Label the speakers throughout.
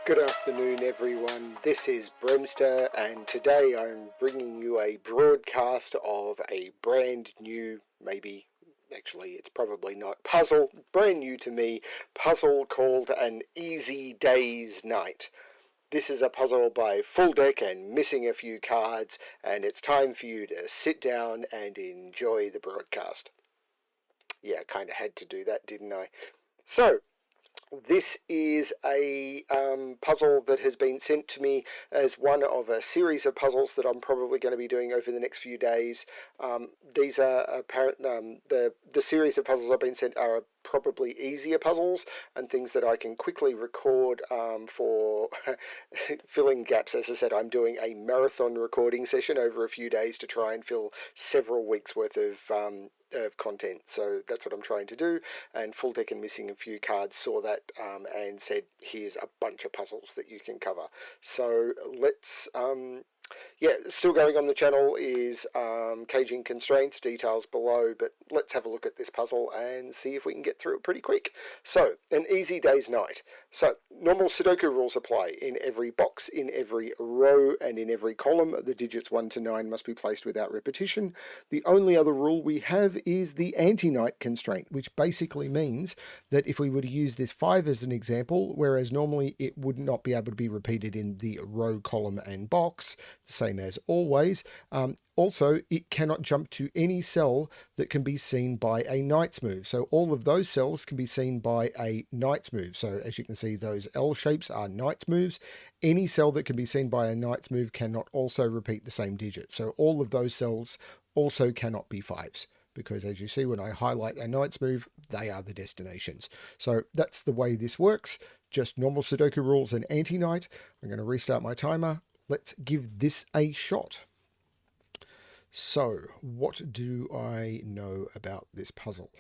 Speaker 1: Good afternoon everyone, this is Bremster and today I'm bringing you a broadcast of a brand new, actually it's probably not, puzzle, brand new to me, puzzle called An Easy Day's Night. This is a puzzle by FullDeck and Missing a few cards, and it's time for you to sit down and enjoy the broadcast. Yeah, kind of had to do that, didn't I? So, this is a puzzle that has been sent to me as one of a series of puzzles that I'm probably going to be doing over the next few days. These are apparent. The series of puzzles I've been sent are probably easier puzzles and things that I can quickly record for filling gaps. As I said, I'm doing a marathon recording session over a few days to try and fill several weeks worth of content. So that's what I'm trying to do, and FullDeck and Missing a few cards saw that and said here's a bunch of puzzles that you can cover. So let's still going on the channel is caging constraints, details below, but let's have a look at this puzzle and see if we can get through it pretty quick. So, An Easy Day's Night. So, normal Sudoku rules apply. In every box, in every row, and in every column, the digits 1 to 9 must be placed without repetition. The only other rule we have is the anti-night constraint, which basically means that if we were to use this 5 as an example, whereas normally it would not be able to be repeated in the row, column, and box, the same as always. Also, it cannot jump to any cell that can be seen by a knight's move. So all of those cells can be seen by a knight's move. So as you can see, those L shapes are knight's moves. Any cell that can be seen by a knight's move cannot also repeat the same digit. So all of those cells also cannot be 5s, because as you see when I highlight a knight's move, they are the destinations. So that's the way this works. Just normal Sudoku rules and anti-night. I'm going to restart my timer. Let's give this a shot. So, what do I know about this puzzle?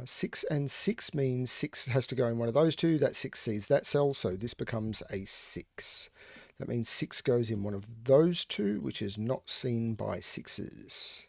Speaker 1: 6 and 6 means 6 has to go in one of those two. That 6 sees that cell, so this becomes a 6. That means 6 goes in one of those two, which is not seen by 6s.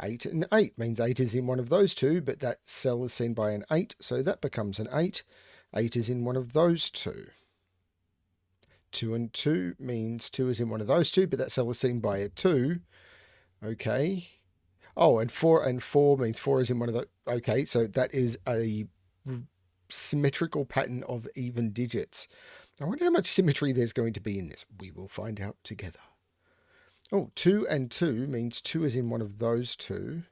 Speaker 1: 8 and 8 means 8 is in one of those two, but that cell is seen by an 8, so that becomes an 8. 8 is in one of those two. 2 and 2 means 2 is in one of those two, but that cell is seen by a 2. Okay. Oh, and 4 means 4 is in one of the... Okay, so that is a symmetrical pattern of even digits. I wonder how much symmetry there's going to be in this. We will find out together. Oh, 2 and 2 means 2 is in one of those two.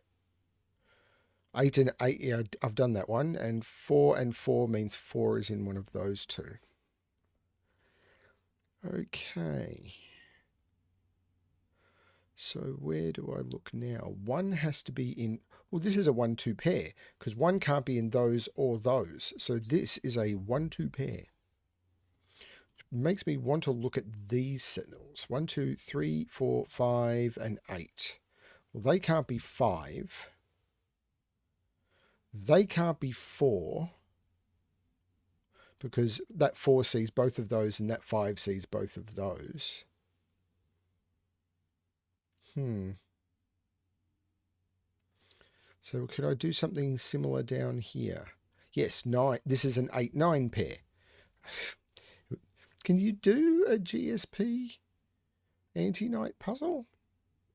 Speaker 1: 8 and 8, yeah, I've done that one. And 4 means 4 is in one of those two. Okay. So where do I look now? 1 has to be in... Well, this is a 1-2 pair, because 1 can't be in those or those. So this is a 1-2 pair. Which makes me want to look at these signals. 1, 2, 3, 4, 5, and 8. Well, they can't be 5. They can't be 4. Because that 4 sees both of those and that 5 sees both of those. So could I do something similar down here? Yes, 9. This is an 8-9 pair. Can you do a GSP anti-night puzzle?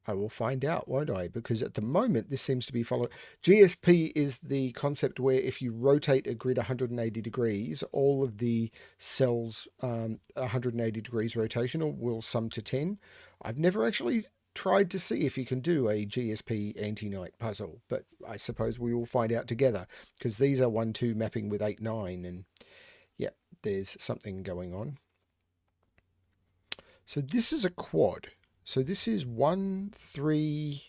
Speaker 1: I will find out, won't I? Because at the moment, this seems to be following... GSP is the concept where if you rotate a grid 180 degrees, all of the cells 180 degrees rotational will sum to 10. I've never actually tried to see if you can do a GSP anti-night puzzle, but I suppose we will find out together, because these are 1-2 mapping with 8-9, and yeah, there's something going on. So this is a quad. So this is 1, 3,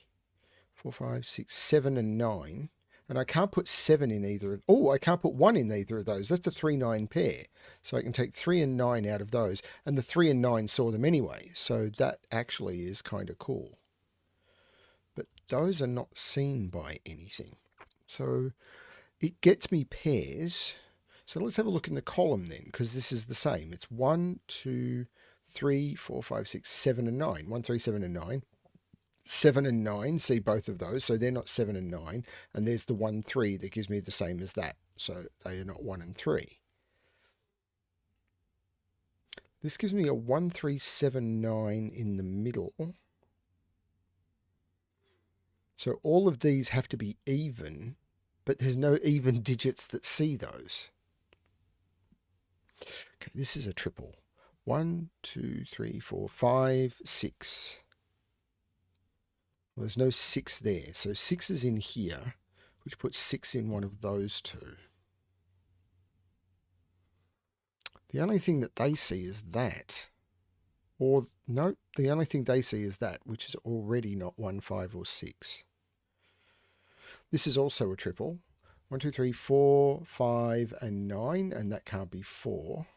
Speaker 1: 4, 5, 6, 7, and 9. And I can't put 7 in either. Oh, I can't put 1 in either of those. That's a 3-9 pair. So I can take 3 and 9 out of those. And the 3 and 9 saw them anyway. So that actually is kind of cool. But those are not seen by anything. So it gets me pairs. So let's have a look in the column then, because this is the same. It's 1, 2, 3, 4, 5, 6, 7, and 9. 1, 3, 7, and 9. 7 and 9, see both of those, so they're not 7 and 9. And there's the 1, 3 that gives me the same as that. So they are not 1 and 3. This gives me a 1, 3, 7, 9 in the middle. So all of these have to be even, but there's no even digits that see those. Okay, this is a triple. 1, 2, 3, 4, 5, 6. Well, there's no 6 there. So 6 is in here, which puts 6 in one of those two. The only thing that they see is that. Or, no, the only thing they see is that, which is already not 1, 5, or 6. This is also a triple. 1, 2, 3, 4, 5, and 9, and that can't be 4.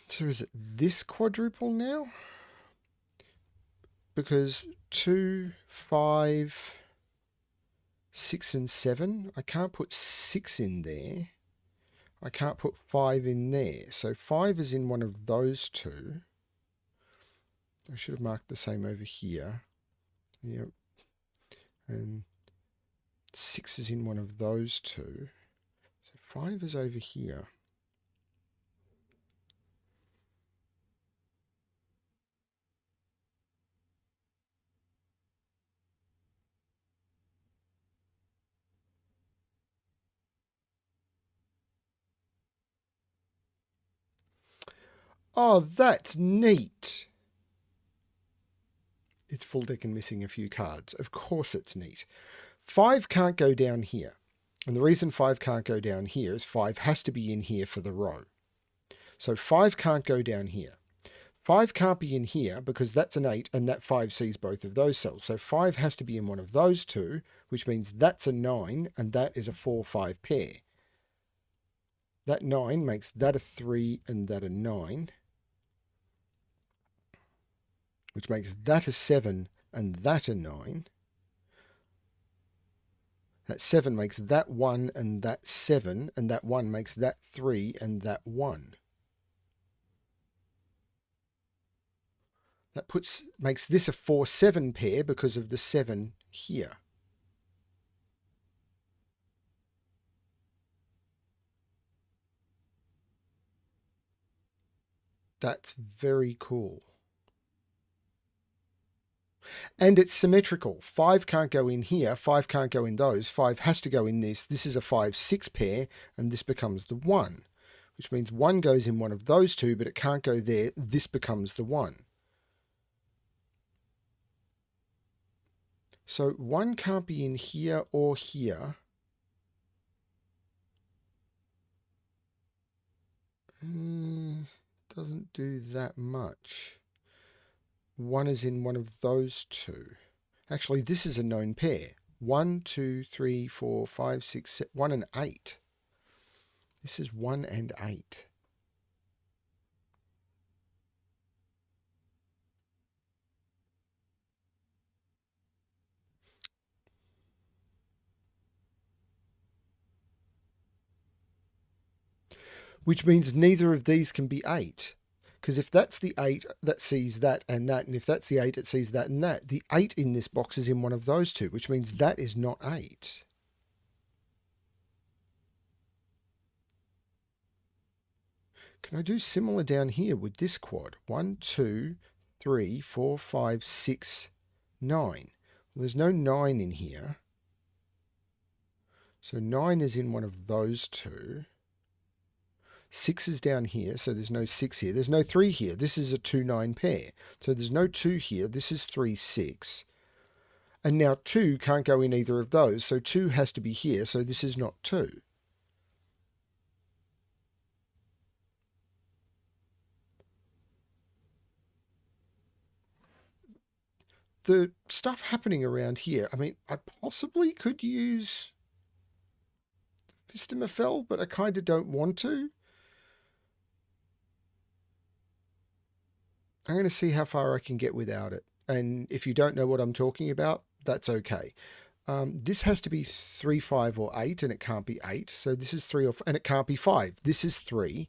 Speaker 1: So is it this quadruple now? Because 2, 5, 6, and 7, I can't put 6 in there. I can't put 5 in there. So 5 is in one of those two. I should have marked the same over here. Yep. And 6 is in one of those two. So 5 is over here. Oh, that's neat. It's FullDeck and missing a few cards. Of course it's neat. 5 can't go down here. And the reason 5 can't go down here is 5 has to be in here for the row. So 5 can't go down here. 5 can't be in here because that's an 8 and that 5 sees both of those cells. So 5 has to be in one of those two, which means that's a 9 and that is a 4, 5 pair. That 9 makes that a 3 and that a 9, which makes that a 7 and that a 9. That 7 makes that 1 and that 7, and that 1 makes that 3 and that 1. That makes this a 4, 7 pair because of the 7 here. That's very cool. And it's symmetrical. 5 can't go in here, 5 can't go in those, 5 has to go in this. This is a 5, 6 pair, and this becomes the 1, which means 1 goes in one of those two, but it can't go there. This becomes the 1. So 1 can't be in here or here. Doesn't do that much. 1 is in one of those two. Actually, this is a known pair. 1, 2, 3, 4, 5, 6, 7, 1 and 8. This is 1 and 8. Which means neither of these can be 8. Because if that's the 8 that sees that, and if that's the 8 it sees that and that, the 8 in this box is in one of those two, which means that is not 8. Can I do similar down here with this quad? 1, 2, 3, 4, 5, 6, 9. Well, there's no 9 in here. So 9 is in one of those two. 6 is down here, so there's no 6 here. There's no 3 here. This is a 2, 9 pair. So there's no 2 here. This is 3, 6. And now 2 can't go in either of those, so 2 has to be here, so this is not 2. The stuff happening around here, I mean, I possibly could use Pistomafel, but I kind of don't want to. I'm going to see how far I can get without it. And if you don't know what I'm talking about, that's okay. This has to be 3, 5, or 8, and it can't be 8. So this is 3 or 4, and it can't be 5. This is 3.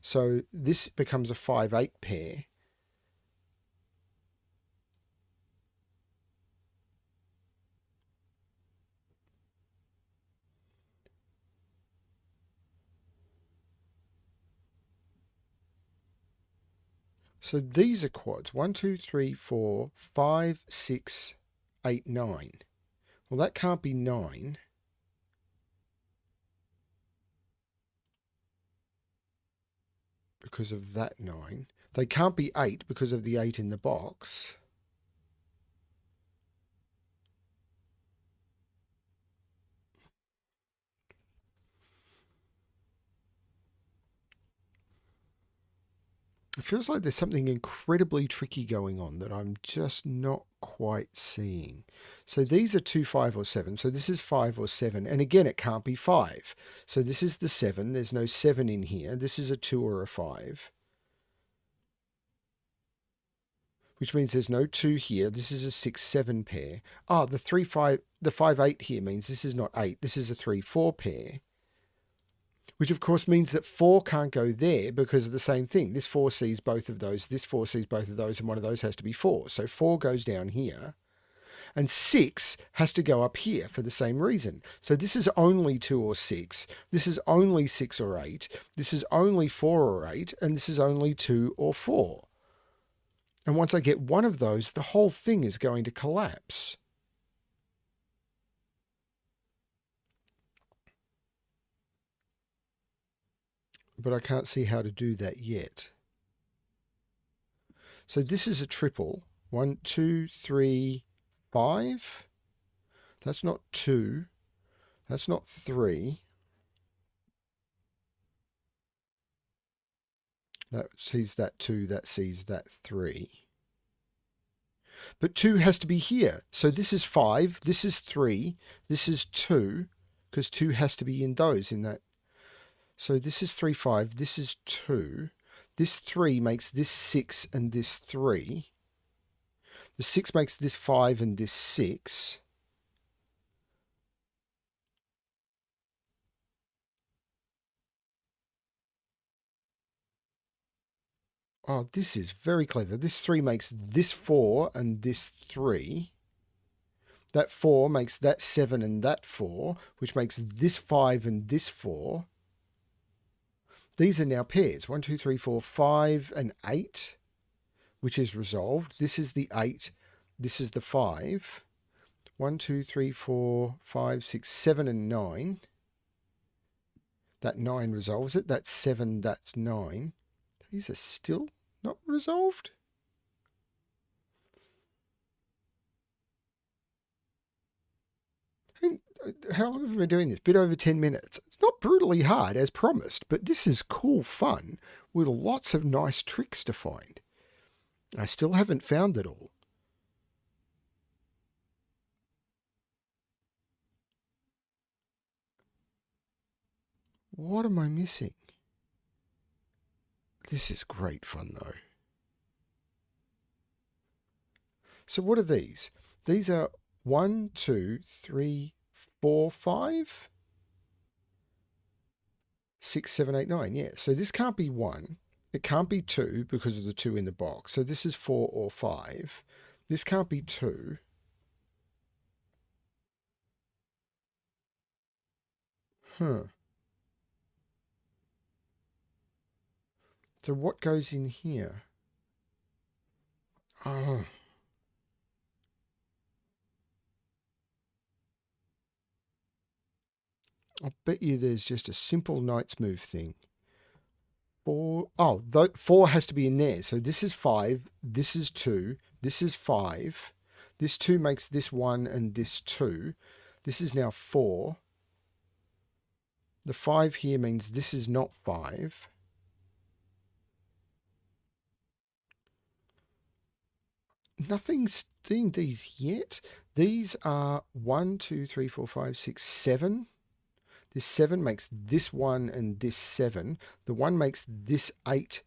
Speaker 1: So this becomes a 5-8 pair. So these are quads. 1, 2, 3, 4, 5, 6, 8, 9. Well, that can't be 9. Because of that 9. They can't be 8 because of the 8 in the box. It feels like there's something incredibly tricky going on that I'm just not quite seeing. So these are 2, 5 or 7. So this is 5 or 7. And again, it can't be 5. So this is the 7. There's no 7 in here. This is a 2 or a 5. Which means there's no 2 here. This is a 6, 7 pair. Ah, the 3, 5, the 5, 8 here means this is not 8. This is a 3, 4 pair. Which of course means that 4 can't go there because of the same thing. This 4 sees both of those, this 4 sees both of those, and one of those has to be 4. So 4 goes down here. And 6 has to go up here for the same reason. So this is only 2 or 6. This is only 6 or 8. This is only 4 or 8. And this is only 2 or 4. And once I get one of those, the whole thing is going to collapse. But I can't see how to do that yet. So this is a triple. 1, 2, 3, 5. That's not 2. That's not 3. That sees that 2. That sees that 3. But 2 has to be here. So this is 5. This is 3. This is 2. Because 2 has to be in those in that. So this is 3, 5. This is 2. This 3 makes this 6 and this 3. The 6 makes this 5 and this 6. Oh, this is very clever. This 3 makes this 4 and this 3. That 4 makes that 7 and that 4, which makes this 5 and this 4. These are now pairs. 1, 2, 3, 4, 5 and 8, which is resolved. This is the 8. This is the 5. 1, 2, 3, 4, 5, 6, 7 and 9. That 9 resolves it. That's 7, that's 9. These are still not resolved. How long have we been doing this? Bit over 10 minutes. It's not brutally hard as promised, but this is cool fun with lots of nice tricks to find. I still haven't found it all. What am I missing? This is great fun though. So what are these? These are 1, 2, 3, 4, 5, 6, 7, 8, 9. Yeah, so this can't be 1. It can't be 2 because of the 2 in the box. So this is 4 or 5. This can't be 2. Huh. So what goes in here? Oh. I'll bet you there's just a simple knight's move thing. 4. Oh, 4 has to be in there. So this is 5. This is 2. This is 5. This 2 makes this 1 and this 2. This is now 4. The 5 here means this is not 5. Nothing's doing these yet. These are 1, 2, 3, 4, 5, 6, 7. This 7 makes this 1 and this 7. The 1 makes this 8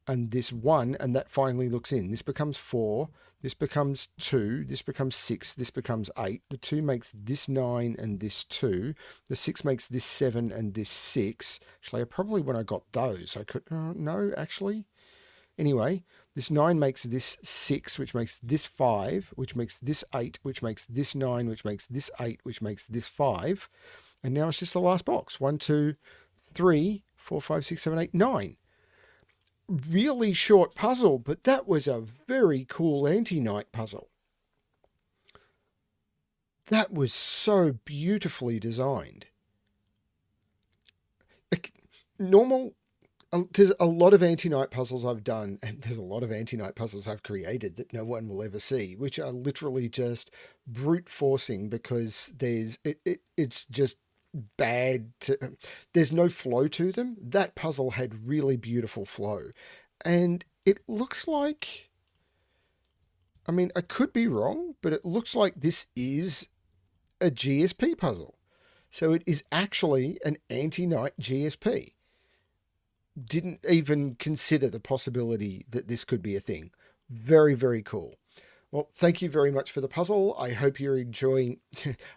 Speaker 1: and this 1, and that finally looks in. This becomes 4, this becomes 2, this becomes 6, this becomes 8. The 2 makes this 9 and this 2. The 6 makes this 7 and this 6. Actually, probably when I got those, I could... no, actually. Anyway, this 9 makes this 6, which makes this 5, which makes this 8, which makes this 9, which makes this 8, which makes this 5. And now it's just the last box. 1, 2, 3, 4, 5, 6, 7, 8, 9. Really short puzzle, but that was a very cool anti-night puzzle. That was so beautifully designed. Normal... There's a lot of anti-night puzzles I've done, and there's a lot of anti-night puzzles I've created that no one will ever see, which are literally just brute forcing because it's just bad there's no flow to them. That puzzle had really beautiful flow, and it looks like, I mean, I could be wrong, but it looks like this is a GSP puzzle. So it is actually an anti-night GSP. Didn't even consider the possibility that this could be a thing. Very, very cool. Well, thank you very much for the puzzle. I hope you're enjoying.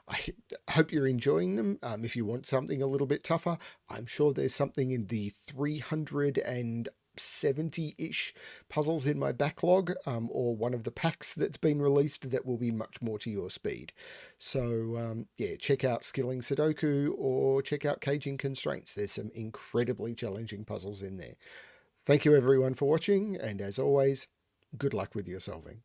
Speaker 1: I hope you're enjoying them. If you want something a little bit tougher, I'm sure there's something in the 370-ish puzzles in my backlog, or one of the packs that's been released that will be much more to your speed. So yeah, check out Skilling Sudoku or check out Caging Constraints. There's some incredibly challenging puzzles in there. Thank you everyone for watching, and as always, good luck with your solving.